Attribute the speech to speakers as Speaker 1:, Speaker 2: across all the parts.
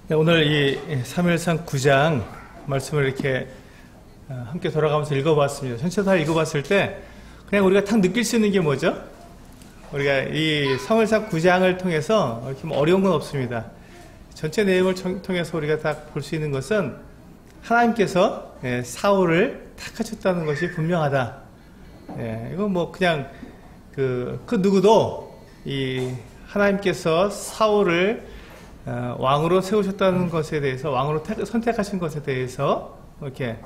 Speaker 1: 네, 오늘 이 사무엘상 9장 말씀을 이렇게 함께 돌아가면서 읽어봤습니다. 전체 다 읽어봤을 때 그냥 우리가 딱 느낄 수 있는 게 뭐죠? 우리가 이 사무엘상 9장을 통해서 이렇게 뭐 어려운 건 없습니다. 전체 내용을 통해서 우리가 딱 볼 수 있는 것은 하나님께서 사울을 택하셨다는 것이 분명하다. 이건 뭐 그냥 그 누구도 이 하나님께서 사울을 왕으로 세우셨다는 것에 대해서, 왕으로 선택하신 것에 대해서 이렇게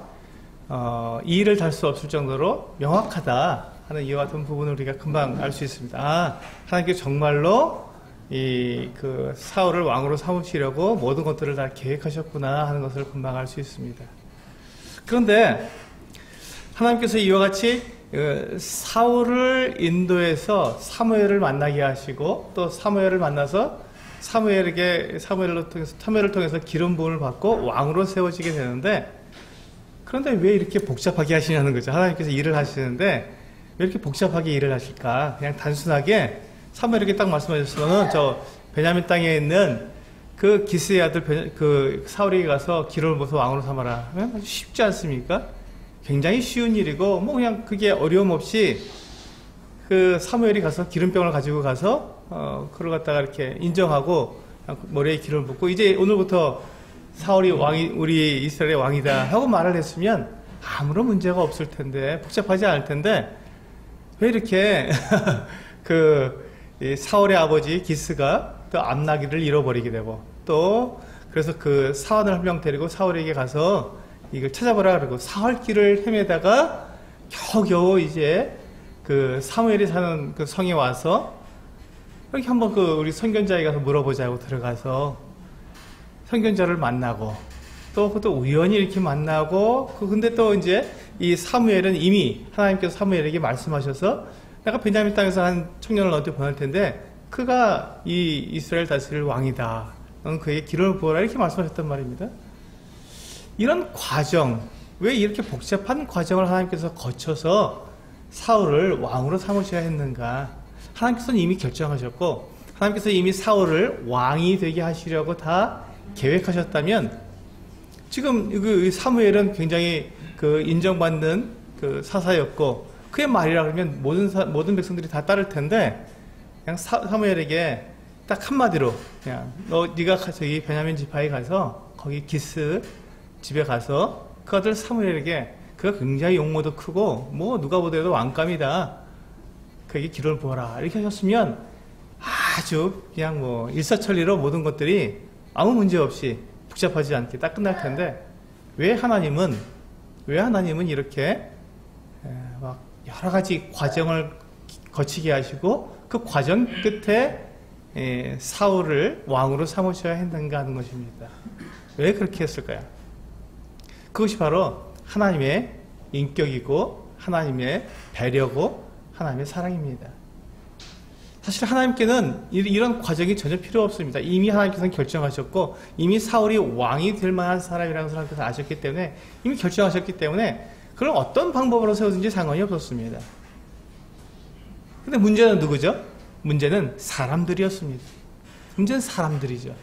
Speaker 1: 이의를 달 수 없을 정도로 명확하다 하는 이와 같은 부분을 우리가 금방 알 수 있습니다. 아, 하나님께서 정말로 그 사울을 왕으로 삼으시려고 모든 것들을 다 계획하셨구나 하는 것을 금방 알 수 있습니다. 그런데 하나님께서 이와 같이 사울을 인도해서 사무엘을 만나게 하시고, 또 사무엘을 만나서 사무엘을 통해서 기름 부음을 받고 왕으로 세워지게 되는데, 그런데 왜 이렇게 복잡하게 하시냐는 거죠. 하나님께서 일을 하시는데 왜 이렇게 복잡하게 일을 하실까? 그냥 단순하게 사무엘에게 딱 말씀하셨으면, 저 베냐민 땅에 있는 그 기스의 아들 그 사울에게 가서 기름을 부어서 왕으로 삼아라. 아주 쉽지 않습니까? 굉장히 쉬운 일이고, 뭐 그냥 그게 어려움 없이 그 사무엘이 가서 기름병을 가지고 가서 그걸 갖다가 이렇게 인정하고 머리에 기름을 붓고, 이제 오늘부터 사울이 우리 이스라엘의 왕이다 하고 말을 했으면 아무런 문제가 없을 텐데, 복잡하지 않을 텐데, 왜 이렇게 이 사울의 아버지 기스가 또 암나기를 잃어버리게 되고, 또 그래서 그 사환을 한 명 데리고 사울에게 가서 이걸 찾아보라 그러고 사흘길을 헤매다가 겨우겨우 이제 그 사무엘이 사는 그 성에 와서 이렇게 한번 우리 선견자에 가서 물어보자고 들어가서 선견자를 만나고, 또 그것도 우연히 이렇게 만나고, 근데 또 이제 이 사무엘은 이미 하나님께서 사무엘에게 말씀하셔서 내가 베냐민 땅에서 한 청년을 너한테 보낼 텐데 그가 이 이스라엘 다스릴 왕이다. 너는 그에게 기름을 부어라. 이렇게 말씀하셨단 말입니다. 이런 과정, 왜 이렇게 복잡한 과정을 하나님께서 거쳐서 사울을 왕으로 삼으셔야 했는가? 하나님께서는 이미 결정하셨고, 하나님께서 이미 사울을 왕이 되게 하시려고 다 계획하셨다면, 지금 그 사무엘은 굉장히 인정받는 사사였고, 그의 말이라 그러면 모든 백성들이 다 따를 텐데, 그냥 사무엘에게 딱 한마디로 그냥 네가 저기 베냐민 지파에 가서 거기 기스 집에 가서 그 아들 사무엘에게, 그가 굉장히 용모도 크고 뭐 누가 보더라도 왕감이다, 그에게 기름을 부어라 이렇게 하셨으면 아주 그냥 뭐 일사천리로 모든 것들이 아무 문제 없이 복잡하지 않게 딱 끝날 텐데, 왜 하나님은 이렇게 막 여러 가지 과정을 거치게 하시고 그 과정 끝에 사울을 왕으로 삼으셔야 했는가 하는 것입니다. 왜 그렇게 했을까요? 그것이 바로 하나님의 인격이고 하나님의 배려고 하나님의 사랑입니다. 사실 하나님께는 이런 과정이 전혀 필요 없습니다. 이미 하나님께서는 결정하셨고, 이미 사울이 왕이 될 만한 사람이라는 것을 하나님께서 아셨기 때문에, 이미 결정하셨기 때문에 그걸 어떤 방법으로 세우든지 상관이 없었습니다. 근데 문제는 누구죠? 문제는 사람들이었습니다. 문제는 사람들이죠.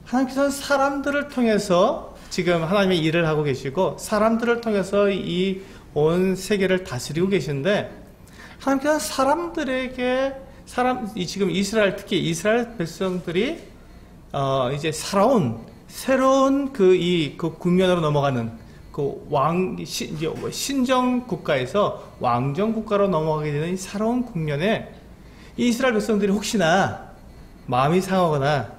Speaker 1: 하나님께서는 사람들을 통해서 지금 하나님의 일을 하고 계시고, 사람들을 통해서 이 온 세계를 다스리고 계신데, 하나님께서는 사람들에게 지금 특히 이스라엘 백성들이 이제 새로운 그 국면으로 넘어가는 신정 국가에서 왕정 국가로 넘어가게 되는 이 새로운 국면에 이 이스라엘 백성들이 혹시나 마음이 상하거나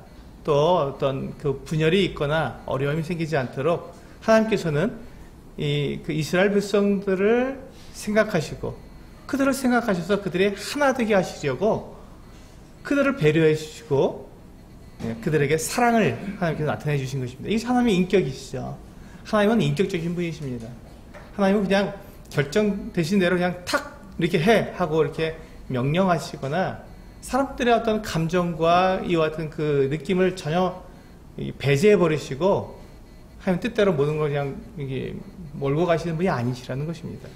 Speaker 1: 또 어떤 분열이 있거나 어려움이 생기지 않도록 하나님께서는 그 이스라엘 백성들을 생각하시고, 그들을 생각하셔서 그들이 하나 되게 하시려고 그들을 배려해 주시고, 그들에게 사랑을 하나님께서 나타내 주신 것입니다. 이게 하나님의 인격이시죠. 하나님은 인격적인 분이십니다. 하나님은 그냥 결정되신 대로 그냥 탁 이렇게 해 하고 이렇게 명령하시거나, 사람들의 어떤 감정과 이와 같은 그 느낌을 전혀 배제해 버리시고 하나님 뜻대로 모든 걸 그냥 이게 몰고 가시는 분이 아니시라는 것입니다.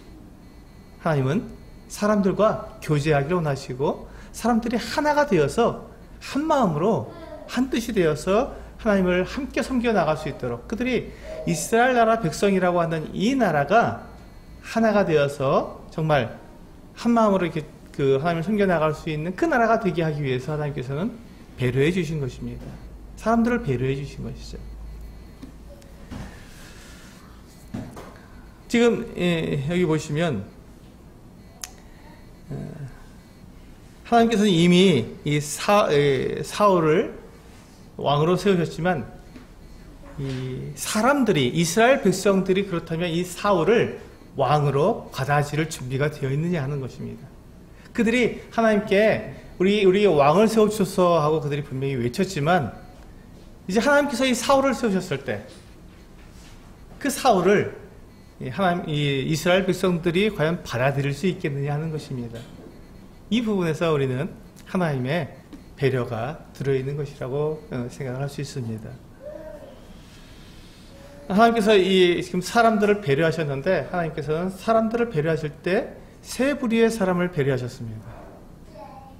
Speaker 1: 하나님은 사람들과 교제하기를 원하시고, 사람들이 하나가 되어서 한 마음으로 한 뜻이 되어서 하나님을 함께 섬겨 나갈 수 있도록 그들이 이스라엘 나라 백성이라고 하는 이 나라가 하나가 되어서 정말 한 마음으로 이렇게 그 하나님을 섬겨 나갈 수 있는 그 나라가 되게 하기 위해서 하나님께서는 배려해 주신 것입니다. 사람들을 배려해 주신 것이죠. 지금 여기 보시면 하나님께서는 이미 이 사울을 왕으로 세우셨지만 이 사람들이 이스라엘 백성들이 그렇다면 이 사울을 왕으로 받아들일 준비가 되어 있느냐 하는 것입니다. 그들이 하나님께 우리 왕을 세워주소서 하고 그들이 분명히 외쳤지만 이제 하나님께서 이 사울을 세우셨을 때 그 사울을 이 이스라엘 백성들이 과연 받아들일 수 있겠느냐 하는 것입니다. 이 부분에서 우리는 하나님의 배려가 들어있는 것이라고 생각을 할 수 있습니다. 하나님께서 지금 사람들을 배려하셨는데 하나님께서는 사람들을 배려하실 때 세 부류의 사람을 배려하셨습니다.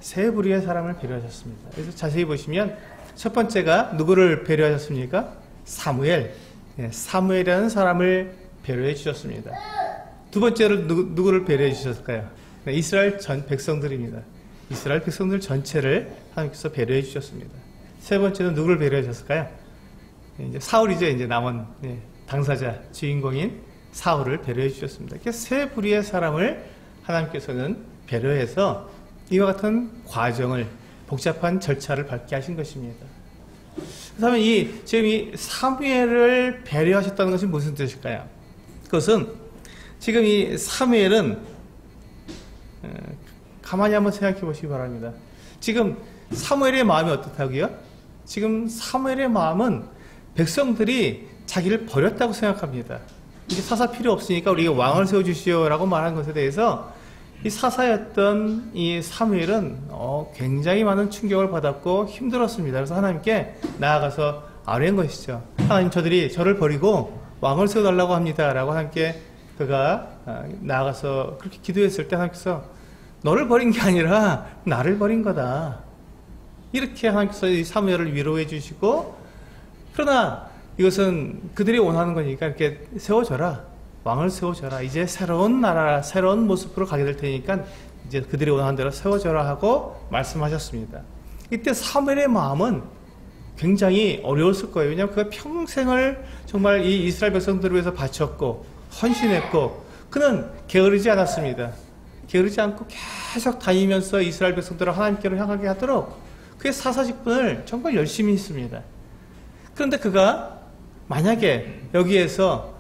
Speaker 1: 세 부류의 사람을 배려하셨습니다. 그래서 자세히 보시면 첫 번째가 누구를 배려하셨습니까? 사무엘. 사무엘이라는 사람을 배려해 주셨습니다. 두 번째로 누구를 배려해 주셨을까요? 이스라엘 전 백성들입니다. 이스라엘 백성들 전체를 하나님께서 배려해 주셨습니다. 세 번째는 누구를 배려해 주셨을까요? 이제 사울이죠. 이제 남은 당사자, 주인공인 사울을 배려해 주셨습니다. 이렇게 세 부류의 사람을 하나님께서는 배려해서 이와 같은 과정을, 복잡한 절차를 밟게 하신 것입니다. 그렇다면 지금 이 사무엘을 배려하셨다는 것이 무슨 뜻일까요? 그것은 지금 이 사무엘은 가만히 한번 생각해 보시기 바랍니다. 지금 사무엘의 마음이 어떻다고요? 지금 사무엘의 마음은 백성들이 자기를 버렸다고 생각합니다. 이게 사사 필요 없으니까 우리가 왕을 세워주시오 라고 말한 것에 대해서 이 사사였던 이 사무엘은 굉장히 많은 충격을 받았고 힘들었습니다. 그래서 하나님께 나아가서 아뢰는 것이죠. 하나님, 저들이 저를 버리고 왕을 세워달라고 합니다 라고 하나님께 그가 나아가서 그렇게 기도했을 때 하나님께서 너를 버린 게 아니라 나를 버린 거다. 이렇게 하나님께서 이 사무엘을 위로해 주시고, 그러나 이것은 그들이 원하는 거니까 이렇게 세워줘라. 왕을 세워줘라. 이제 새로운 나라, 새로운 모습으로 가게 될 테니까 이제 그들이 원하는 대로 세워줘라 하고 말씀하셨습니다. 이때 사무엘의 마음은 굉장히 어려웠을 거예요. 왜냐하면 그가 평생을 정말 이 이스라엘 백성들을 위해서 바쳤고 헌신했고 그는 게으르지 않았습니다. 게으르지 않고 계속 다니면서 이스라엘 백성들을 하나님께로 향하게 하도록 그의 사사직분을 정말 열심히 했습니다. 그런데 그가 만약에 여기에서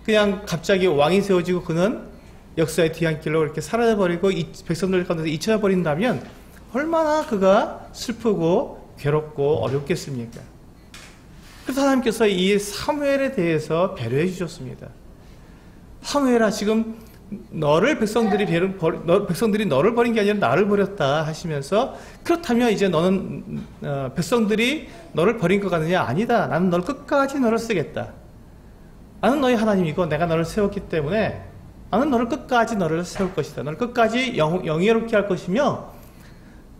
Speaker 1: 그냥 갑자기 왕이 세워지고 그는 역사의 뒤안길로 이렇게 사라져버리고 백성들 가운데서 잊혀져 버린다면 얼마나 그가 슬프고 괴롭고 어렵겠습니까? 그래서 하나님께서 이 사무엘에 대해서 배려해 주셨습니다. 사무엘아, 지금 백성들이 너를 버린 게 아니라 나를 버렸다 하시면서, 그렇다면 이제 너는 백성들이 너를 버린 것 같느냐? 아니다. 나는 너를 끝까지 너를 쓰겠다. 나는 너희 하나님이고 내가 너를 세웠기 때문에 나는 너를 끝까지 너를 세울 것이다. 너를 끝까지 영예롭게 할 것이며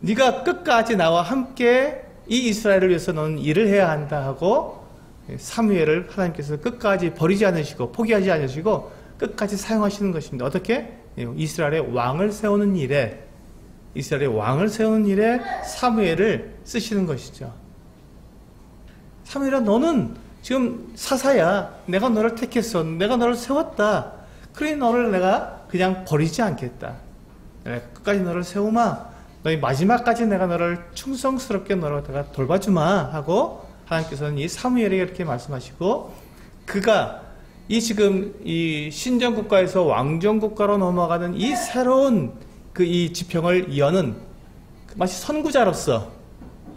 Speaker 1: 네가 끝까지 나와 함께 이 이스라엘을 위해서 너는 일을 해야 한다 하고 사무엘을 하나님께서 끝까지 버리지 않으시고 포기하지 않으시고 끝까지 사용하시는 것입니다. 어떻게? 이스라엘의 왕을 세우는 일에 사무엘을 쓰시는 것이죠. 사무엘아, 너는 지금 사사야. 내가 너를 택했어. 내가 너를 세웠다. 그러니 너를 내가 그냥 버리지 않겠다. 내가 끝까지 너를 세우마. 너희 마지막까지 내가 너를 충성스럽게 너를 내가 돌봐주마 하고 하나님께서는 이 사무엘에게 이렇게 말씀하시고, 그가 지금 이 신정국가에서 왕정국가로 넘어가는 이 새로운 이 지평을 여는 마치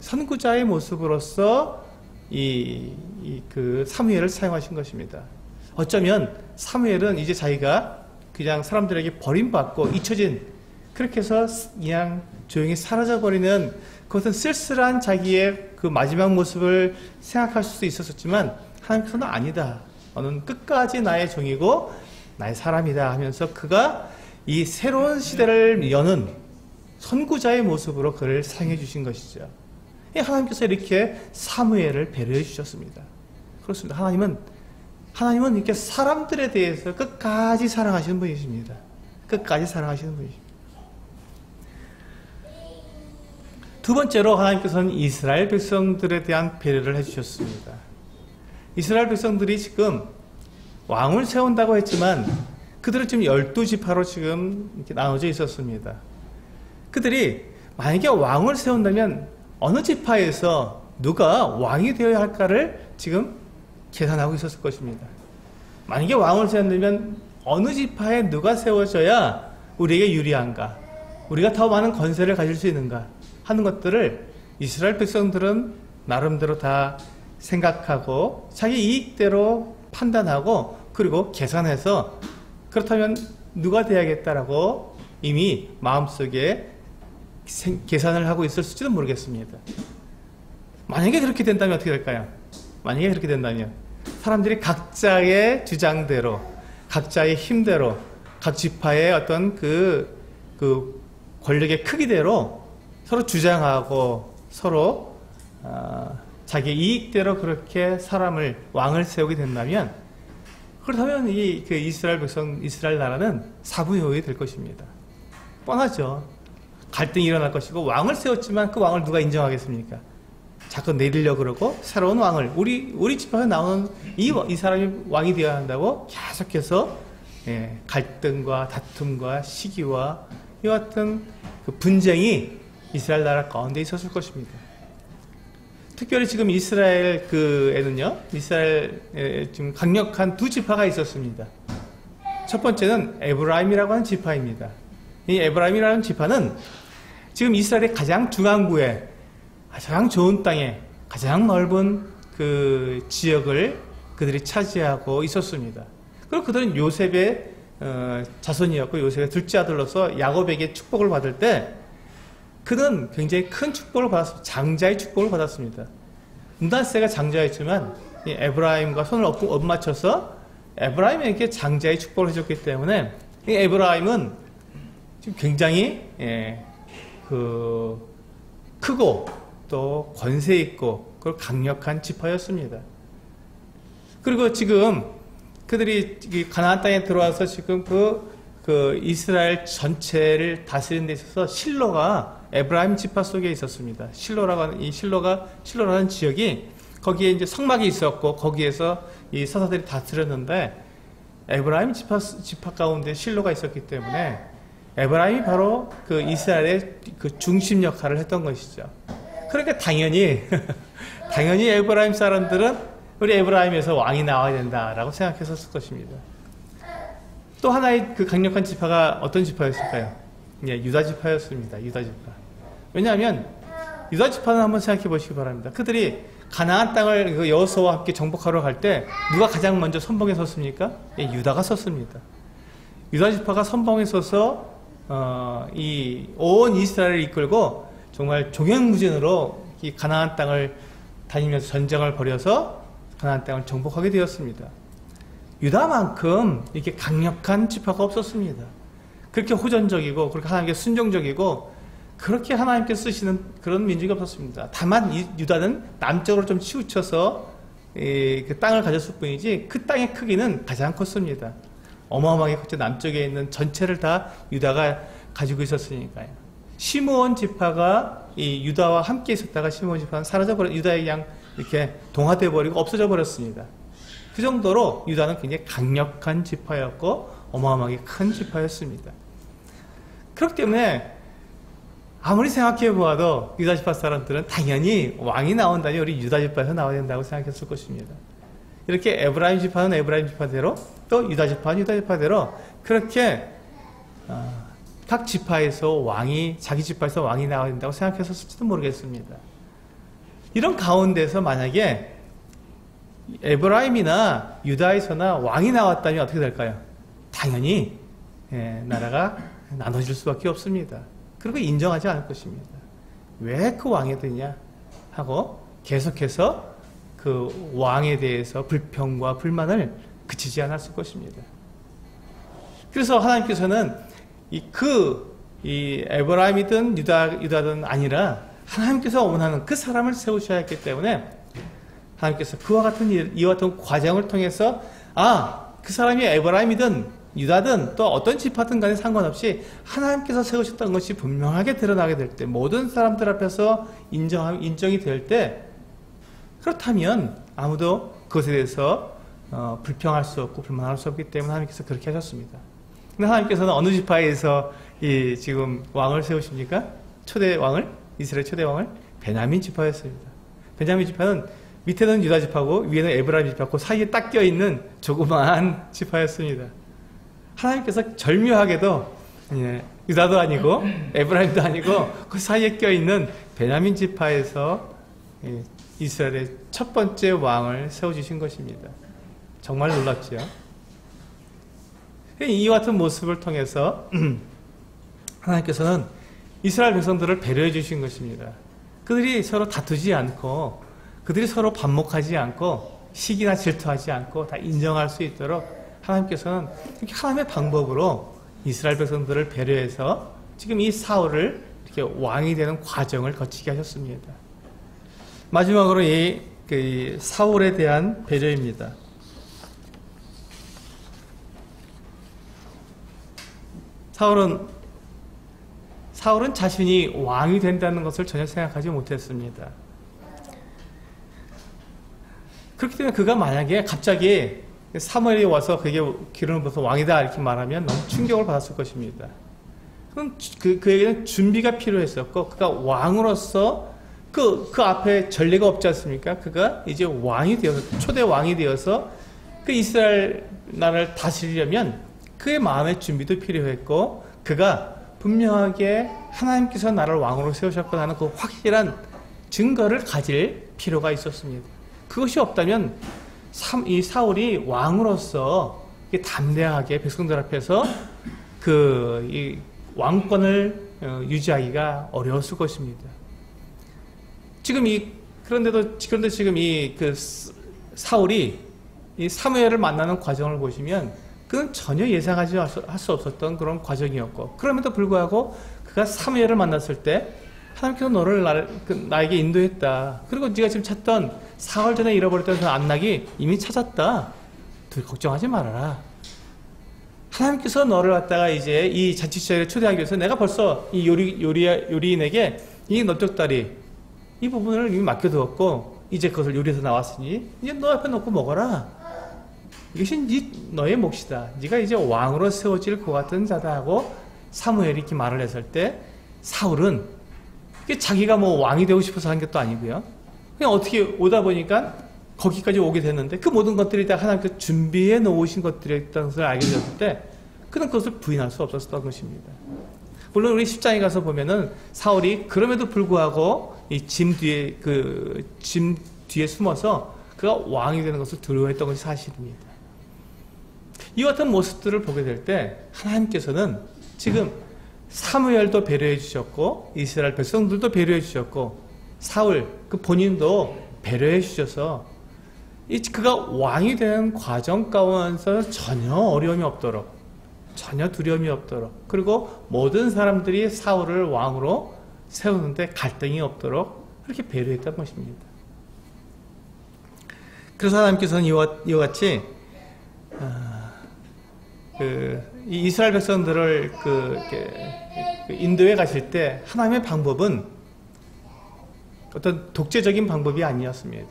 Speaker 1: 선구자의 모습으로서 그 사무엘을 사용하신 것입니다. 어쩌면 사무엘은 이제 자기가 그냥 사람들에게 버림받고 잊혀진, 그렇게 해서 그냥 조용히 사라져버리는, 그것은 쓸쓸한 자기의 그 마지막 모습을 생각할 수도 있었지만 하나님께서는 아니다. 너는 끝까지 나의 종이고 나의 사람이다 하면서 그가 이 새로운 시대를 여는 선구자의 모습으로 그를 사용해 주신 것이죠. 하나님께서 이렇게 사무엘을 배려해 주셨습니다. 그렇습니다. 하나님은 이렇게 사람들에 대해서 끝까지 사랑하시는 분이십니다. 끝까지 사랑하시는 분이십니다. 두 번째로 하나님께서는 이스라엘 백성들에 대한 배려를 해주셨습니다. 이스라엘 백성들이 지금 왕을 세운다고 했지만 그들은 지금 12지파로 지금 이렇게 나눠져 있었습니다. 그들이 만약에 왕을 세운다면 어느 지파에서 누가 왕이 되어야 할까를 지금 계산하고 있었을 것입니다. 만약에 왕을 세운다면 어느 지파에 누가 세워져야 우리에게 유리한가, 우리가 더 많은 권세를 가질 수 있는가 하는 것들을 이스라엘 백성들은 나름대로 다 생각하고 자기 이익대로 판단하고 그리고 계산해서 그렇다면 누가 돼야겠다라고 이미 마음속에 계산을 하고 있을지도 모르겠습니다. 만약에 그렇게 된다면 어떻게 될까요? 만약에 그렇게 된다면 사람들이 각자의 주장대로, 각자의 힘대로, 각 지파의 어떤 그 권력의 크기대로 서로 주장하고 서로 자기 이익대로 그렇게 왕을 세우게 된다면, 그렇다면 그 이스라엘 나라는 사부효이 될 것입니다. 뻔하죠. 갈등이 일어날 것이고, 왕을 세웠지만 그 왕을 누가 인정하겠습니까? 자꾸 내리려고 그러고, 새로운 왕을, 우리 집에서 나오는 이 사람이 왕이 되어야 한다고 계속해서 갈등과 다툼과 시기와 이와 같은 그 분쟁이 이스라엘 나라 가운데 있었을 것입니다. 특별히 지금 이스라엘에는요, 이스라엘에 지금 강력한 두 지파가 있었습니다. 첫 번째는 에브라임이라고 하는 지파입니다. 이 에브라임이라는 지파는 지금 이스라엘의 가장 중앙부에 가장 좋은 땅에 가장 넓은 그 지역을 그들이 차지하고 있었습니다. 그리고 그들은 요셉의 자손이었고, 요셉의 둘째 아들로서 야곱에게 축복을 받을 때 그는 굉장히 큰 축복을 받았습니다. 장자의 축복을 받았습니다. 므낫세가 장자였지만 이 에브라임과 손을 엇맞춰서 에브라임에게 장자의 축복을 해줬기 때문에 이 에브라임은 지금 굉장히 크고 또 권세 있고 그리고 강력한 지파였습니다. 그리고 지금 그들이 가나안 땅에 들어와서 지금 그 이스라엘 전체를 다스리는 데 있어서 실로가 에브라임 지파 속에 있었습니다. 실로라는 지역이 거기에 이제 성막이 있었고 거기에서 이 사사들이 다스렸는데 에브라임 지파 가운데 실로가 있었기 때문에 에브라임이 바로 그 이스라엘의 그 중심 역할을 했던 것이죠. 그러니까 당연히 에브라임 사람들은 우리 에브라임에서 왕이 나와야 된다라고 생각했었을 것입니다. 또 하나의 그 강력한 지파가 어떤 지파였을까요? 유다 지파였습니다. 유다 지파. 왜냐하면 유다 지파는 한번 생각해 보시기 바랍니다. 그들이 가나안 땅을 여호수아와 함께 정복하러 갈 때 누가 가장 먼저 선봉에 섰습니까? 유다가 섰습니다. 유다 지파가 선봉에 서서 이 온 이스라엘을 이끌고 정말 종횡무진으로 이 가나안 땅을 다니면서 전쟁을 벌여서 가나안 땅을 정복하게 되었습니다. 유다만큼 이렇게 강력한 지파가 없었습니다. 그렇게 호전적이고 그렇게 하나님께 순종적이고 그렇게 하나님께 쓰시는 그런 민족이 없었습니다. 다만 유다는 남쪽으로 좀 치우쳐서 그 땅을 가졌을 뿐이지 그 땅의 크기는 가장 컸습니다. 어마어마하게 컸죠. 남쪽에 있는 전체를 다 유다가 가지고 있었으니까요. 시므온 지파가 이 유다와 함께 있었다가 시므온 지파는 유다의 양 이렇게 동화되어 버리고 없어져 버렸습니다. 그 정도로 유다는 굉장히 강력한 지파였고 어마어마하게 큰 지파였습니다. 그렇기 때문에 아무리 생각해 보아도 유다 지파 사람들은 당연히 왕이 나온다니 우리 유다 지파에서 나와야 된다고 생각했을 것입니다. 이렇게 에브라임 지파는 에브라임 지파대로 또 유다 지파는 유다 지파대로 그렇게 각 지파에서 자기 지파에서 왕이 나와야 된다고 생각했었을지도 모르겠습니다. 이런 가운데서 만약에 에브라임이나 유다에서나 왕이 나왔다면 어떻게 될까요? 당연히 나라가 나눠질 수밖에 없습니다. 그리고 인정하지 않을 것입니다. 왜 그 왕이 되냐 하고 계속해서 그 왕에 대해서 불평과 불만을 그치지 않았을 것입니다. 그래서 하나님께서는 이 에브라임이든 유다든 아니라 하나님께서 원하는 그 사람을 세우셔야 했기 때문에 하나님께서 그와 같은 이와 같은 과정을 통해서 그 사람이 에브라임이든 유다든 또 어떤 지파든 간에 상관없이 하나님께서 세우셨던 것이 분명하게 드러나게 될 때, 모든 사람들 앞에서 인정이 될 때, 그렇다면 아무도 그것에 대해서 불평할 수 없고 불만할 수 없기 때문에 하나님께서 그렇게 하셨습니다. 근데 하나님께서는 어느 지파에서 지금 왕을 세우십니까? 초대 왕을? 이스라엘 초대 왕을? 베냐민 지파였습니다. 베냐민 지파는 밑에는 유다 지파고 위에는 에브라임 지파고 사이에 딱 껴있는 조그마한 지파였습니다. 하나님께서 절묘하게도 유다도 아니고 에브라임도 아니고 그 사이에 껴있는 베냐민 지파에서 이스라엘의 첫 번째 왕을 세워주신 것입니다. 정말 놀랍죠. 이와 같은 모습을 통해서 하나님께서는 이스라엘 백성들을 배려해 주신 것입니다. 그들이 서로 다투지 않고 그들이 서로 반목하지 않고 시기나 질투하지 않고 다 인정할 수 있도록 하나님께서는 이렇게 하나님의 방법으로 이스라엘 백성들을 배려해서 지금 이 사울을 이렇게 왕이 되는 과정을 거치게 하셨습니다. 마지막으로 이 사울에 대한 배려입니다. 사울은 자신이 왕이 된다는 것을 전혀 생각하지 못했습니다. 그렇기 때문에 그가 만약에 갑자기 사무엘이 와서 그게 기름을 부어서 왕이다 이렇게 말하면 너무 충격을 받았을 것입니다. 그럼 그에게는 준비가 필요했었고 그가 왕으로서 그 앞에 전례가 없지 않습니까? 그가 이제 왕이 되어서 초대 왕이 되어서 그 이스라엘 나라를 다스리려면 그의 마음의 준비도 필요했고 그가 분명하게 하나님께서 나를 왕으로 세우셨구나 하는 그 확실한 증거를 가질 필요가 있었습니다. 그것이 없다면 이 사울이 왕으로서 담대하게 백성들 앞에서 이 왕권을 유지하기가 어려웠을 것입니다. 그런데 지금 사울이 이 사무엘을 만나는 과정을 보시면 그건 전혀 예상하지 할 수 없었던 그런 과정이었고, 그럼에도 불구하고 그가 사무엘을 만났을 때 하나님께서 너를 나에게 인도했다. 그리고 네가 지금 찾던 4월 전에 잃어버렸던 그 안락이 이미 찾았다. 걱정하지 말아라. 하나님께서 너를 갖다가 이제 이 잔치자리에 초대하기 위해서 내가 벌써 이 요리인에게 이 넓적다리 이 부분을 이미 맡겨두었고 이제 그것을 요리해서 나왔으니 이제 너 앞에 놓고 먹어라. 이것이 너의 몫이다. 네가 이제 왕으로 세워질 것 같은 자다 하고 사무엘이 이렇게 말을 했을 때 사울은 자기가 뭐 왕이 되고 싶어서 한 것도 아니고요. 그냥 어떻게 오다 보니까 거기까지 오게 됐는데 그 모든 것들이 다 하나님께서 준비해 놓으신 것들이었다는 것을 알게 되었을 때 그는 그것을 부인할 수 없었던 것입니다. 물론 우리 10장에 가서 보면은 사울이 그럼에도 불구하고 이 짐 뒤에 숨어서 그가 왕이 되는 것을 두려워했던 것이 사실입니다. 이 같은 모습들을 보게 될 때 하나님께서는 지금 사무엘도 배려해 주셨고 이스라엘 백성들도 배려해 주셨고 사울 그 본인도 배려해 주셔서 그가 왕이 되는 과정 가운데서 전혀 어려움이 없도록 전혀 두려움이 없도록 그리고 모든 사람들이 사울을 왕으로 세우는데 갈등이 없도록 그렇게 배려했던 것입니다. 그래서 하나님께서는 이와 같이 이 이스라엘 백성들을 인도에 가실 때 하나님의 방법은 어떤 독재적인 방법이 아니었습니다.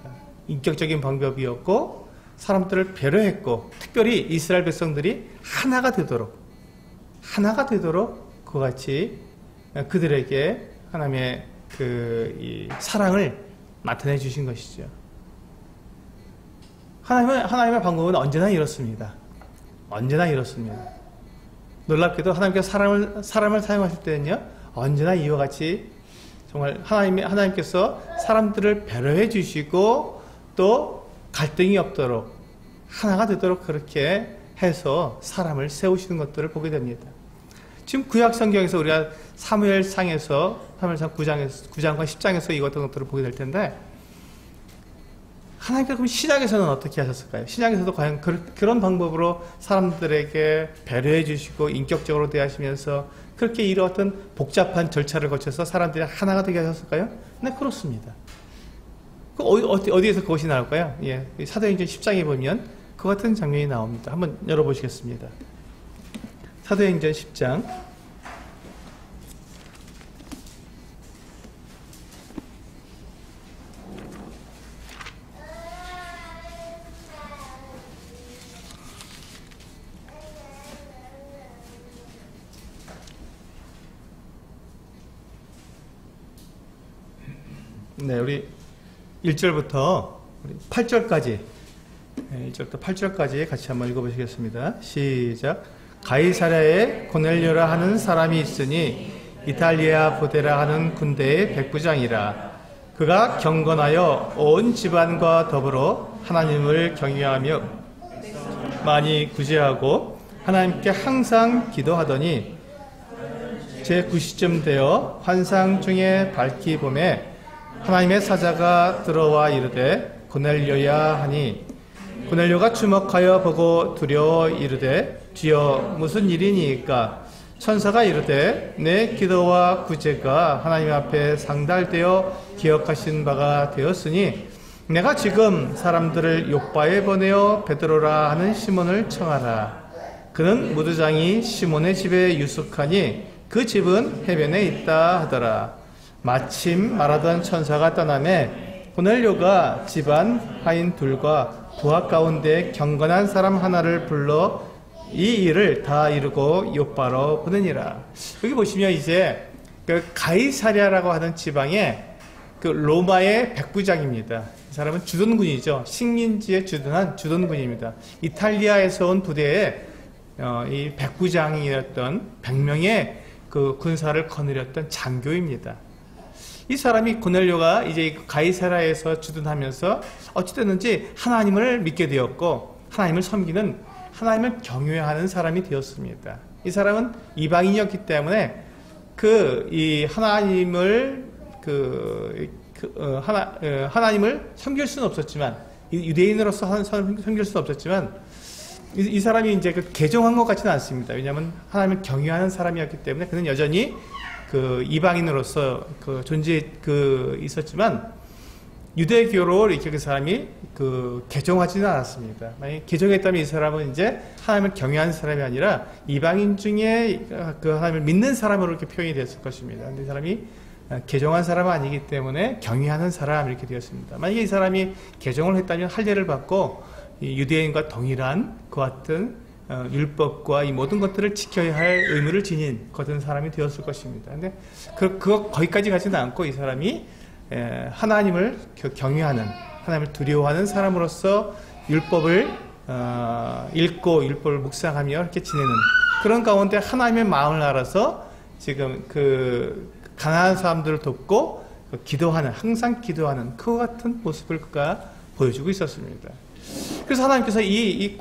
Speaker 1: 인격적인 방법이었고 사람들을 배려했고 특별히 이스라엘 백성들이 하나가 되도록 그와 같이 그들에게 하나님의 이 사랑을 나타내 주신 것이죠. 하나님의 방법은 언제나 이렇습니다. 언제나 이렇습니다. 놀랍게도 하나님께서 사람을 사용하실 때는요, 언제나 이와 같이 정말 하나님께서 사람들을 배려해 주시고 또 갈등이 없도록 하나가 되도록 그렇게 해서 사람을 세우시는 것들을 보게 됩니다. 지금 구약 성경에서 우리가 사무엘상 9장과 10장에서 이 같은 것들을 보게 될 텐데 하나님께서 그럼 신약에서는 어떻게 하셨을까요? 신약에서도 과연 그런 방법으로 사람들에게 배려해 주시고 인격적으로 대하시면서 그렇게 이런 복잡한 절차를 거쳐서 사람들이 하나가 되게 하셨을까요? 네, 그렇습니다. 어디에서 그것이 나올까요? 예, 사도행전 10장에 보면 그 같은 장면이 나옵니다. 한번 열어보시겠습니다. 사도행전 10장 네, 우리 1절부터 8절까지 1절부터 8절까지 같이 한번 읽어보시겠습니다. 시작. 가이사랴에 고넬료라 하는 사람이 있으니 이탈리아 부대라 하는 군대의 백부장이라. 그가 경건하여 온 집안과 더불어 하나님을 경외하며 많이 구제하고 하나님께 항상 기도하더니 제9시쯤 되어 환상 중에 밝히 봄에 하나님의 사자가 들어와 이르되 고넬료야 하니 고넬료가 주목하여 보고 두려워 이르되 주여 무슨 일이니까? 천사가 이르되 내 기도와 구제가 하나님 앞에 상달되어 기억하신 바가 되었으니 내가 지금 사람들을 요빠에 보내어 베드로라 하는 시몬을 청하라. 그는 무두장이 시몬의 집에 유숙하니 그 집은 해변에 있다 하더라. 마침 말하던 천사가 떠나매 고넬료가 집안 하인 둘과 부하 가운데 경건한 사람 하나를 불러 이 일을 다 이루고 요빠로 보내니라. 여기 보시면 이제 그 가이사랴라고 하는 지방의 그 로마의 백부장입니다. 이 사람은 주둔군이죠. 식민지에 주둔한 주둔군입니다. 이탈리아에서 온 부대에 이 백부장이었던 100명의 그 군사를 거느렸던 장교입니다. 이 사람이 고넬료가 이제 가이사랴에서 주둔하면서 어찌됐는지 하나님을 믿게 되었고 하나님을 섬기는 하나님을 경외하는 사람이 되었습니다. 이 사람은 이방인이었기 때문에 이 하나님을 하나님을 섬길 수는 없었지만 유대인으로서 섬길 수는 없었지만 이 사람이 이제 개종한 것 같지는 않습니다. 왜냐하면 하나님을 경외하는 사람이었기 때문에 그는 여전히 이방인으로서 있었지만 유대교로 이렇게 그 사람이 개종하지는 않았습니다. 만약 개종했다면 이 사람은 이제 하나님을 경외하는 사람이 아니라 이방인 중에 그 하나님을 믿는 사람으로 이렇게 표현이 됐을 것입니다. 근데 이 사람이 개종한 사람은 아니기 때문에 경외하는 사람 이렇게 되었습니다. 만약에 이 사람이 개종을 했다면 할례를 받고 유대인과 동일한 그 같은 율법과 이 모든 것들을 지켜야 할 의무를 지닌 그런 사람이 되었을 것입니다. 근데 거기까지 가지는 않고 이 사람이 하나님을 경외하는, 하나님을 두려워하는 사람으로서 율법을 읽고 율법을 묵상하며 이렇게 지내는 그런 가운데 하나님의 마음을 알아서 지금 가난한 사람들을 돕고 기도하는, 항상 기도하는 그 같은 모습을 그가 보여주고 있었습니다. 그래서 하나님께서 이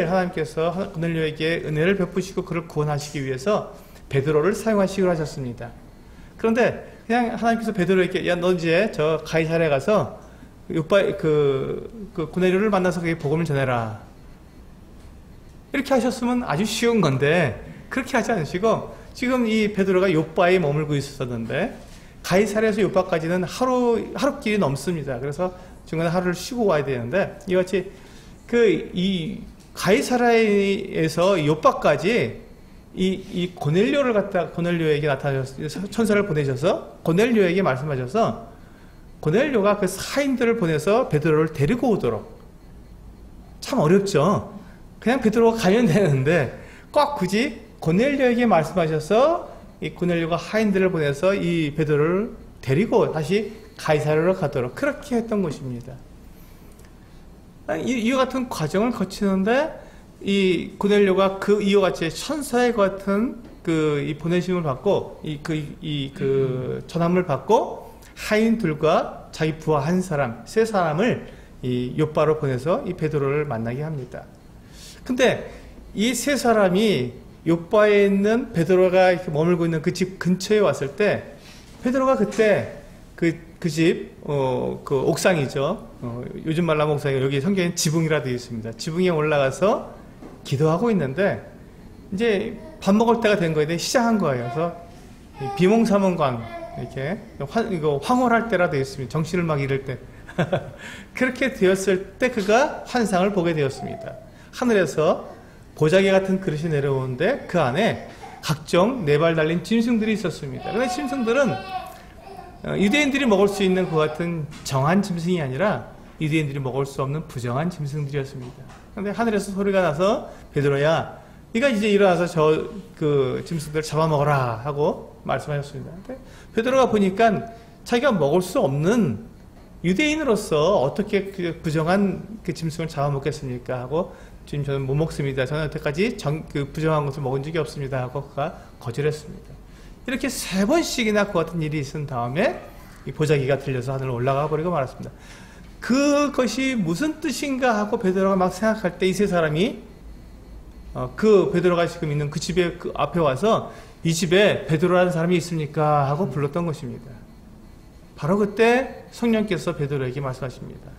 Speaker 1: 하나님께서 고넬료에게 은혜를 베푸시고 그를 구원하시기 위해서 베드로를 사용하시기로 하셨습니다. 그런데 그냥 하나님께서 베드로에게 야, 너 이제 저 가이사랴에 가서 고넬료를 만나서 그게 복음을 전해라. 이렇게 하셨으면 아주 쉬운 건데 그렇게 하지 않으시고 지금 이 베드로가 요빠에 머물고 있었는데 가이사랴에서 요빠까지는 하루길이 넘습니다. 그래서 중간에 하루를 쉬고 와야 되는데 이같이 이 가이사랴에서 요빠까지 이 고넬료에게 나타나셔서 천사를 보내셔서 고넬료에게 말씀하셔서 고넬료가 그 사인들을 보내서 베드로를 데리고 오도록. 참 어렵죠. 그냥 베드로가 가면 되는데 꼭 굳이 고넬료에게 말씀하셔서 이 고넬료가 하인들을 보내서 이 베드로를 데리고 다시 가이사랴로 가도록 그렇게 했던 것입니다. 이와 같은 과정을 거치는데 이 고넬료가 이와 같이 천사의 같은 이 보내심을 받고 전함을 받고 하인들과 자기 부하 세 사람을 이 요빠로 보내서 이 베드로를 만나게 합니다. 근데 이 세 사람이 요빠에 있는 베드로가 이렇게 머물고 있는 그 집 근처에 왔을 때 베드로가 그때 그 집, 그 옥상이죠. 요즘 말로 하면 옥상이 여기 성경엔 지붕이라 되어 있습니다. 지붕에 올라가서 기도하고 있는데, 이제 밥 먹을 때가 된 거에 시작한 거예요. 그래서 비몽사몽광, 이렇게, 이거 황홀할 때라 되어 있습니다. 정신을 막 잃을 때. 그렇게 되었을 때 그가 환상을 보게 되었습니다. 하늘에서 보자기 같은 그릇이 내려오는데 그 안에 각종 네 발 달린 짐승들이 있었습니다. 근데 짐승들은 유대인들이 먹을 수 있는 그 같은 정한 짐승이 아니라 유대인들이 먹을 수 없는 부정한 짐승들이었습니다. 그런데 하늘에서 소리가 나서 베드로야, 네가 이제 일어나서 저 그 짐승들을 잡아먹어라 하고 말씀하셨습니다. 근데 베드로가 보니까 자기가 먹을 수 없는 유대인으로서 어떻게 그 부정한 그 짐승을 잡아먹겠습니까? 하고 지금 저는 못 먹습니다. 저는 여태까지 그 부정한 것을 먹은 적이 없습니다. 하고 그가 거절했습니다. 이렇게 3번씩이나 그 같은 일이 있은 다음에 이 보자기가 들려서 하늘로 올라가 버리고 말았습니다. 그것이 무슨 뜻인가 하고 베드로가 막 생각할 때 이 세 사람이 그 베드로가 지금 있는 그 집에 그 앞에 와서 이 집에 베드로라는 사람이 있습니까? 하고 불렀던 것입니다. 바로 그때 성령께서 베드로에게 말씀하십니다.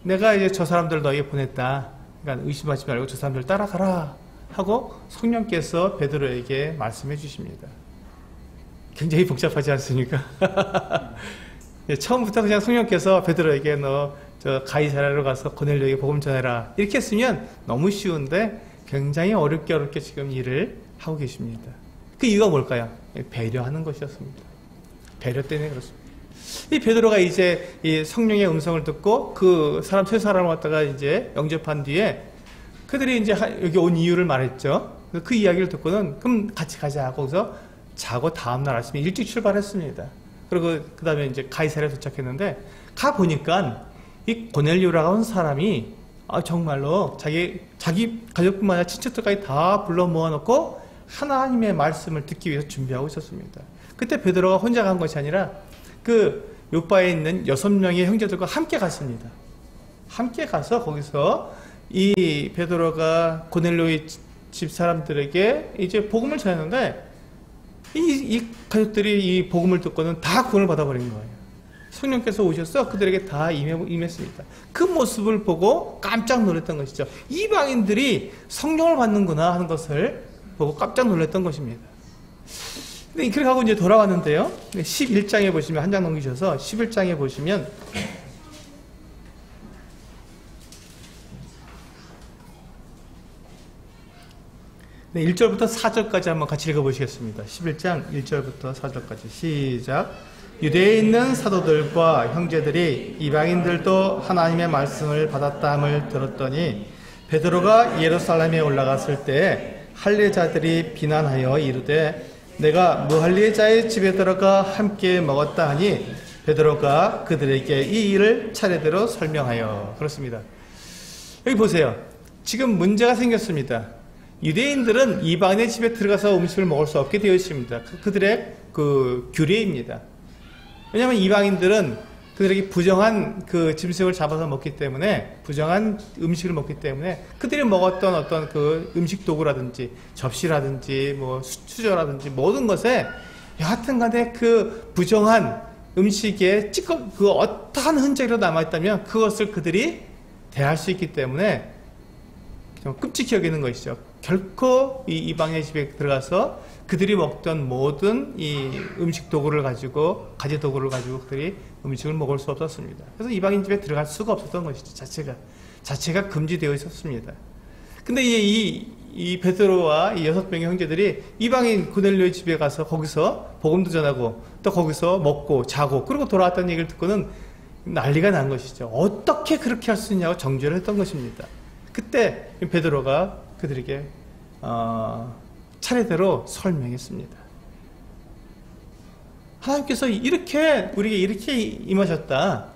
Speaker 1: 내가 이제 저 사람들 너에게 보냈다. 그러니까 의심하지 말고 저 사람들 따라가라 하고 성령께서 베드로에게 말씀해 주십니다. 굉장히 복잡하지 않습니까? 처음부터 그냥 성령께서 베드로에게 너 저 가이사랴로 가서 고넬료에게 복음 전해라 이렇게 했으면 너무 쉬운데 굉장히 어렵게 지금 일을 하고 계십니다. 그 이유가 뭘까요? 배려하는 것이었습니다. 배려 때문에 그렇습니다. 이 베드로가 이제 이 성령의 음성을 듣고 그 사람 세 사람을 갖다가 이제 영접한 뒤에 그들이 이제 여기 온 이유를 말했죠. 그 이야기를 듣고는 그럼 같이 가자 하고 거기서 자고 다음날 아침에 일찍 출발했습니다. 그리고 그 다음에 이제 가이사랴에 도착했는데 가 보니까 이 고넬료라고 하는 사람이 정말로 자기 가족뿐만 아니라 친척들까지 다 불러 모아놓고 하나님의 말씀을 듣기 위해서 준비하고 있었습니다. 그때 베드로가 혼자 간 것이 아니라 그 요바에 있는 6명의 형제들과 함께 갔습니다. 함께 가서 거기서 이 베드로가 고넬료의 집 사람들에게 이제 복음을 전했는데 이 가족들이 이 복음을 듣고는 다 구원을 받아버린 거예요. 성령께서 오셔서 그들에게 다 임했습니다. 그 모습을 보고 깜짝 놀랐던 것이죠. 이방인들이 성령을 받는구나 하는 것을 보고 깜짝 놀랐던 것입니다. 근데 그렇게 하고 이제 돌아왔는데요. 11장에 보시면 한 장 넘기셔서 11장에 보시면 네, 1절부터 4절까지 한번 같이 읽어보시겠습니다. 11장 1절부터 4절까지 시작. 유대에 있는 사도들과 형제들이 이방인들도 하나님의 말씀을 받았다함을 들었더니 베드로가 예루살렘에 올라갔을 때 할례자들이 비난하여 이르되 내가 무할례자의 집에 들어가 함께 먹었다 하니 베드로가 그들에게 이 일을 차례대로 설명하여 그렇습니다. 여기 보세요. 지금 문제가 생겼습니다. 유대인들은 이방인의 집에 들어가서 음식을 먹을 수 없게 되어 있습니다. 그들의 그 규례입니다. 왜냐하면 이방인들은 그들에게 부정한 그 짐승을 잡아서 먹기 때문에, 부정한 음식을 먹기 때문에 그들이 먹었던 어떤 그 음식 도구라든지 접시라든지 뭐 수저라든지 모든 것에 여하튼 간에 그 부정한 음식에 그 어떠한 흔적이라도 남아있다면 그것을 그들이 대할 수 있기 때문에 좀 끔찍히 여기는 것이죠. 결코 이 이방의 집에 들어가서 그들이 먹던 모든 이 음식 도구를 가지고, 가지 도구를 가지고 그들이 음식을 먹을 수 없었습니다. 그래서 이방인 집에 들어갈 수가 없었던 것이죠. 자체가 금지되어 있었습니다. 근데 이 베드로와 이 6명의 형제들이 이방인 고넬료의 집에 가서 거기서 복음도 전하고 또 거기서 먹고 자고 그러고 돌아왔다는 얘기를 듣고는 난리가 난 것이죠. 어떻게 그렇게 할 수 있냐고 정죄를 했던 것입니다. 그때 베드로가 그들에게 차례대로 설명했습니다. 하나님께서 우리에게 이렇게 임하셨다.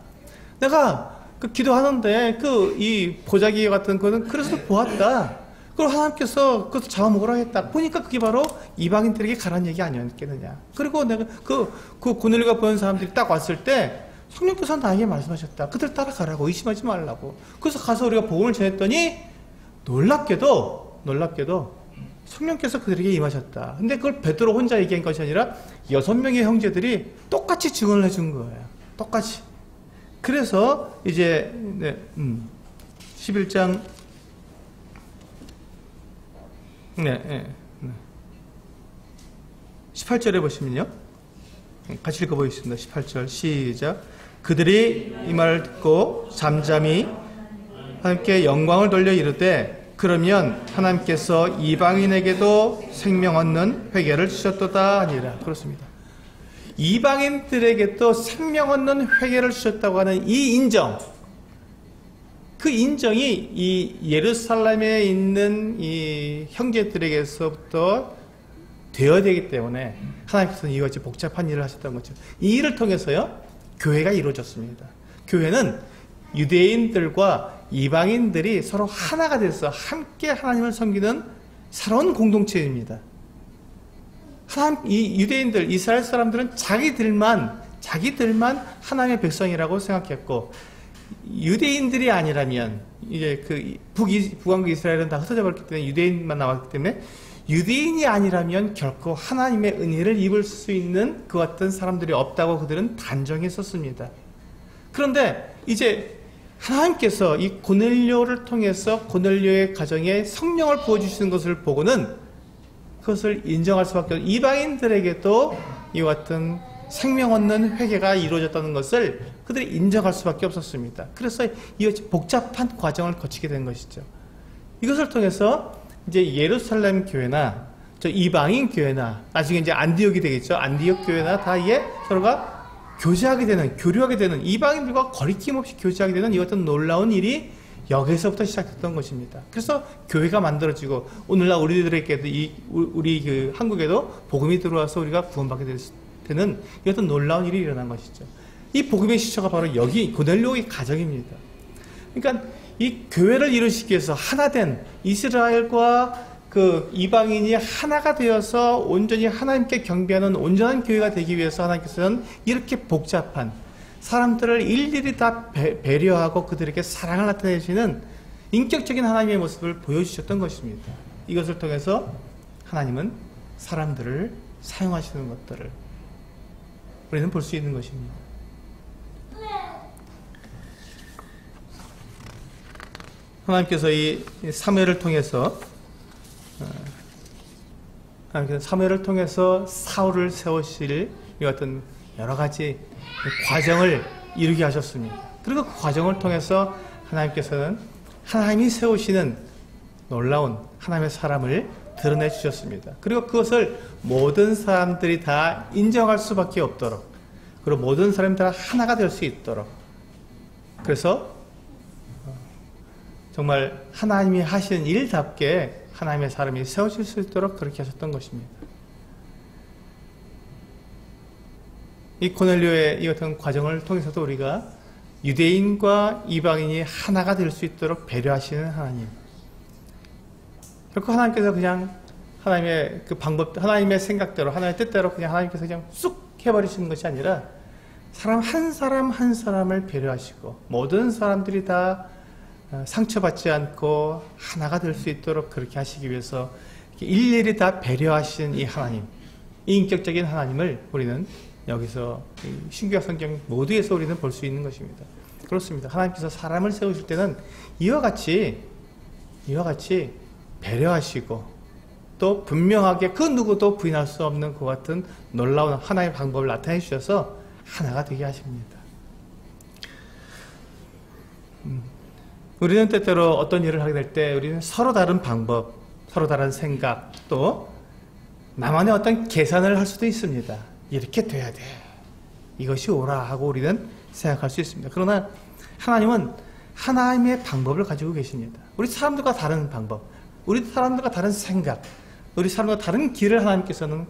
Speaker 1: 내가 그 기도하는데 이 보자기 같은 거는 그래서 보았다. 그리고 하나님께서 그것을 잡아먹으라 했다. 보니까 그게 바로 이방인들에게 가라는 얘기 아니었겠느냐. 그리고 내가 그 고넬료가 보는 사람들이 딱 왔을 때 성령께서 나에게 말씀하셨다. 그들 따라가라고, 의심하지 말라고. 그래서 가서 우리가 복음을 전했더니 놀랍게도 성령께서 그들에게 임하셨다. 근데 그걸 베드로 혼자 얘기한 것이 아니라 6명의 형제들이 똑같이 증언을 해준 거예요. 똑같이. 그래서 이제 11장 18절에 보시면요. 같이 읽어보겠습니다. 18절 시작. 그들이 이 말을 듣고 잠잠히 하나님께 영광을 돌려 이르되 그러면 하나님께서 이방인에게도 생명 얻는 회개를 주셨도다 하니라. 그렇습니다. 이방인들에게도 생명 얻는 회개를 주셨다고 하는 이 인정, 그 인정이 이 예루살렘에 있는 이 형제들에게서부터 되어야 되기 때문에 하나님께서는 이와 같이 복잡한 일을 하셨다는 거죠. 이 일을 통해서요, 교회가 이루어졌습니다. 교회는 유대인들과 이방인들이 서로 하나가 돼서 함께 하나님을 섬기는 새로운 공동체입니다. 이 유대인들, 이스라엘 사람들은 자기들만 하나님의 백성이라고 생각했고, 유대인들이 아니라면, 이제 북왕국 이스라엘은 다 흩어져 버렸기 때문에 유대인만 남았기 때문에, 유대인이 아니라면 결코 하나님의 은혜를 입을 수 있는 그 같은 사람들이 없다고 그들은 단정했었습니다. 그런데 이제 하나님께서 이 고넬료를 통해서 고넬료의 가정에 성령을 부어주시는 것을 보고는 그것을 인정할 수밖에 없는, 이방인들에게도 이와 같은 생명 얻는 회개가 이루어졌다는 것을 그들이 인정할 수밖에 없었습니다. 그래서 이 복잡한 과정을 거치게 된 것이죠. 이것을 통해서 이제 예루살렘 교회나 저 이방인 교회나 나중에 이제 안디옥이 되겠죠. 안디옥 교회나 다 이게 서로가 교제하게 되는, 교류하게 되는, 이방인들과 거리낌 없이 교제하게 되는 이 어떤 놀라운 일이 여기서부터 시작했던 것입니다. 그래서 교회가 만들어지고 오늘날 우리들에게도 우리 한국에도 복음이 들어와서 우리가 구원받게 되는 이 어떤 놀라운 일이 일어난 것이죠. 이 복음의 시초가 바로 여기 고넬료의 가정입니다. 그러니까 이 교회를 이루시기 위해서 하나된 이스라엘과 그 이방인이 하나가 되어서 온전히 하나님께 경배하는 온전한 교회가 되기 위해서 하나님께서는 이렇게 복잡한 사람들을 일일이 다 배려하고 그들에게 사랑을 나타내시는 인격적인 하나님의 모습을 보여주셨던 것입니다. 이것을 통해서 하나님은 사람들을 사용하시는 것들을 우리는 볼 수 있는 것입니다. 하나님께서 이 사무엘을 통해서 사울을 세우실 이 같은 여러 가지 과정을 이루게 하셨습니다. 그리고 그 과정을 통해서 하나님께서는 하나님이 세우시는 놀라운 하나님의 사람을 드러내 주셨습니다. 그리고 그것을 모든 사람들이 다 인정할 수밖에 없도록, 그리고 모든 사람이 다 하나가 될 수 있도록, 그래서 정말 하나님이 하시는 일답게 하나님의 사람이 세워질 수 있도록 그렇게 하셨던 것입니다. 이 고넬료의 이 같은 과정을 통해서도 우리가 유대인과 이방인이 하나가 될 수 있도록 배려하시는 하나님, 결코 하나님께서 그냥 하나님의 그 방법, 하나님의 생각대로, 하나님의 뜻대로 그냥 하나님께서 그냥 쑥 해버리시는 것이 아니라 사람 한 사람을 배려하시고 모든 사람들이 다 상처받지 않고 하나가 될 수 있도록 그렇게 하시기 위해서 일일이 다 배려하시는 이 하나님, 이 인격적인 하나님을 우리는 여기서 신구약 성경 모두에서 우리는 볼 수 있는 것입니다. 그렇습니다. 하나님께서 사람을 세우실 때는 이와 같이 배려하시고 또 분명하게 그 누구도 부인할 수 없는 그 같은 놀라운 하나의 방법을 나타내 주셔서 하나가 되게 하십니다. 우리는 때때로 어떤 일을 하게 될 때 우리는 서로 다른 방법, 서로 다른 생각, 또 나만의 어떤 계산을 할 수도 있습니다. 이렇게 돼야 돼, 이것이 옳아 하고 우리는 생각할 수 있습니다. 그러나 하나님은 하나님의 방법을 가지고 계십니다. 우리 사람들과 다른 방법, 우리 사람들과 다른 생각, 우리 사람들과 다른 길을 하나님께서는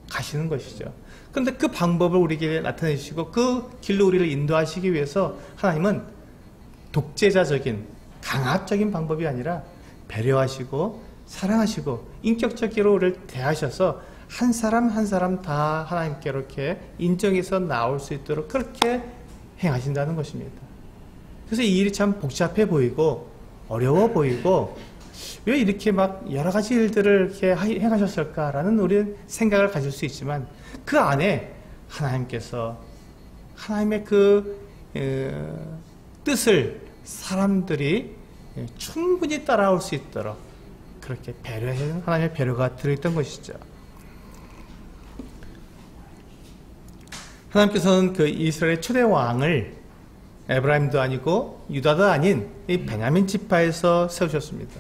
Speaker 1: 가시는 것이죠. 그런데 그 방법을 우리에게 나타내시고 그 길로 우리를 인도하시기 위해서 하나님은 독재자적인 강압적인 방법이 아니라 배려하시고 사랑하시고 인격적으로 우리를 대하셔서 한 사람 한 사람 다 하나님께 이렇게 인정해서 나올 수 있도록 그렇게 행하신다는 것입니다. 그래서 이 일이 참 복잡해 보이고 어려워 보이고 왜 이렇게 막 여러 가지 일들을 이렇게 행하셨을까라는 우리 생각을 가질 수 있지만 그 안에 하나님께서 하나님의 그 뜻을 사람들이 충분히 따라올 수 있도록 그렇게 배려하는 하나님의 배려가 들어있던 것이죠. 하나님께서는 그 이스라엘의 초대 왕을 에브라임도 아니고 유다도 아닌 이 베냐민 지파에서 세우셨습니다.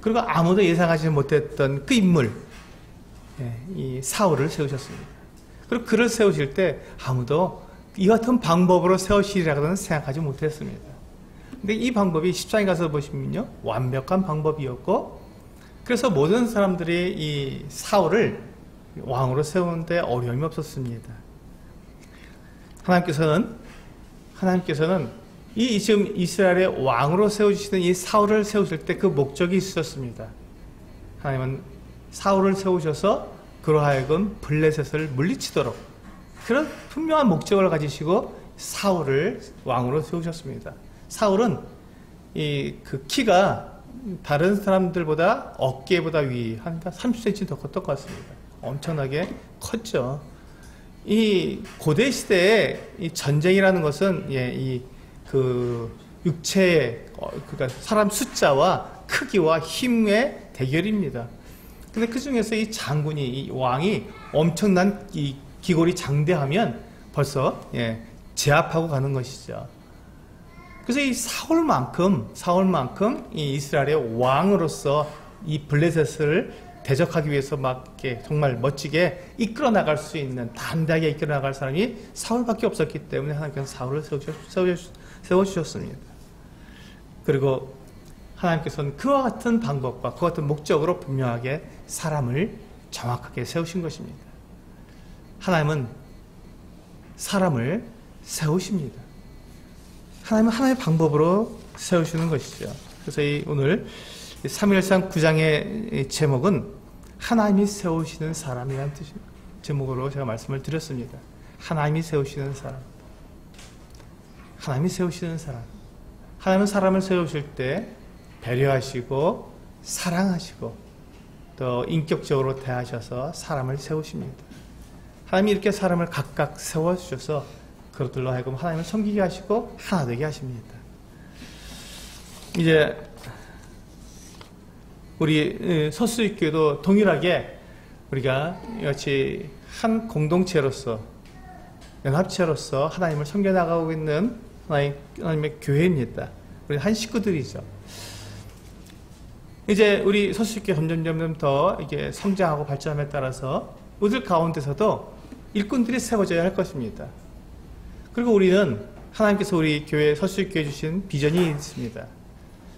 Speaker 1: 그리고 아무도 예상하지 못했던 그 인물, 이 사울을 세우셨습니다. 그리고 그를 세우실 때 아무도 이 같은 방법으로 세우시리라고는 생각하지 못했습니다. 근데 이 방법이 10장에 가서 보시면요, 완벽한 방법이었고, 그래서 모든 사람들이 이 사울을 왕으로 세우는데 어려움이 없었습니다. 하나님께서는 이 지금 이스라엘의 왕으로 세우시는 이 사울을 세우실 때 그 목적이 있었습니다. 하나님은 사울을 세우셔서 그로 하여금 블레셋을 물리치도록 그런 분명한 목적을 가지시고 사울을 왕으로 세우셨습니다. 사울은 그 키가 다른 사람들보다 어깨보다 한 30cm 더 컸던 것 같습니다. 엄청나게 컸죠. 이 고대 시대에 이 전쟁이라는 것은 그 육체의 그러니까 사람 숫자와 크기와 힘의 대결입니다. 근데 그 중에서 이 장군이 이 왕이 엄청난 이 기골이 장대하면 벌써 제압하고 가는 것이죠. 그래서 이 사울만큼 이 이스라엘의 왕으로서 이 블레셋을 대적하기 위해서 막 이렇게 정말 멋지게 이끌어 나갈 수 있는, 담대하게 이끌어 나갈 사람이 사울밖에 없었기 때문에 하나님께서 사울을 세워주셨습니다. 그리고 하나님께서는 그와 같은 방법과 그와 같은 목적으로 분명하게 사람을 정확하게 세우신 것입니다. 하나님은 사람을 세우십니다. 하나님은 하나의 방법으로 세우시는 것이죠. 그래서 오늘 사무엘상 9장의 제목은 하나님이 세우시는 사람이라는 제목으로 제가 말씀을 드렸습니다. 하나님이 세우시는 사람. 하나님이 세우시는 사람. 하나님은 사람을 세우실 때 배려하시고 사랑하시고 또 인격적으로 대하셔서 사람을 세우십니다. 하나님이 이렇게 사람을 각각 세워주셔서 그것들로 하여금 하나님을 섬기게 하시고 하나 되게 하십니다. 이제 우리 서수익교도 동일하게 우리가 같이 한 공동체로서 연합체로서 하나님을 섬겨나가고 있는 하나님의 교회입니다. 우리 한 식구들이죠. 이제 우리 서수익교 점점 더 이게 성장하고 발전함에 따라서 우리들 가운데서도 일꾼들이 세워져야 할 것입니다. 그리고 우리는 하나님께서 우리 교회 서수익교에 주신 비전이 있습니다.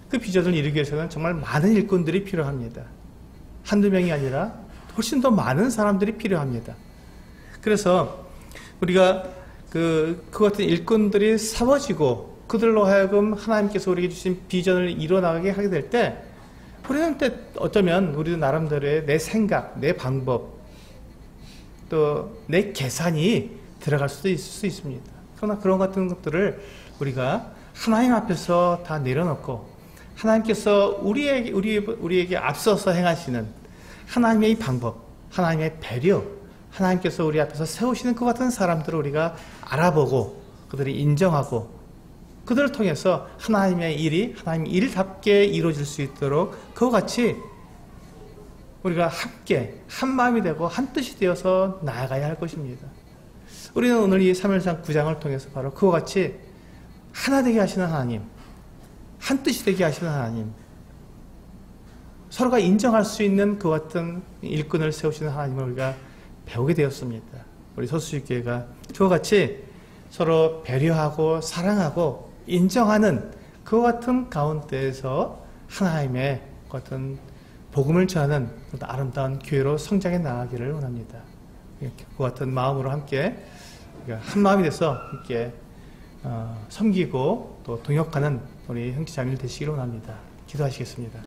Speaker 1: 그 비전을 이루기 위해서는 정말 많은 일꾼들이 필요합니다. 한두 명이 아니라 훨씬 더 많은 사람들이 필요합니다. 그래서 우리가 그 같은 일꾼들이 세워지고 그들로 하여금 하나님께서 우리에게 주신 비전을 이뤄나가게 하게 될 때 우리는 어쩌면 우리도 나름대로의 내 생각, 내 방법 또 내 계산이 들어갈 수도 있을 수 있습니다. 그러나 그런 같은 것들을 우리가 하나님 앞에서 다 내려놓고 하나님께서 우리에게 앞서서 행하시는 하나님의 방법, 하나님의 배려, 하나님께서 우리 앞에서 세우시는 것 같은 사람들을 우리가 알아보고 그들이 인정하고 그들을 통해서 하나님의 일이 하나님의 일답게 이루어질 수 있도록 그와 같이 우리가 함께 한 마음이 되고 한 뜻이 되어서 나아가야 할 것입니다. 우리는 오늘 이 사무엘상 9장을 통해서 바로 그와 같이 하나 되게 하시는 하나님, 한 뜻이 되게 하시는 하나님, 서로가 인정할 수 있는 그 같은 일꾼을 세우시는 하나님을 우리가 배우게 되었습니다. 우리 서수교회가 그와 같이 서로 배려하고 사랑하고 인정하는 그 같은 가운데에서 하나님의 그 같은 복음을 전하는 아름다운 교회로 성장해 나가기를 원합니다. 그 같은 마음으로 함께 한 마음이 돼서 함께 섬기고 또 동역하는 우리 형제자매들 되시기를 원합니다. 기도하시겠습니다.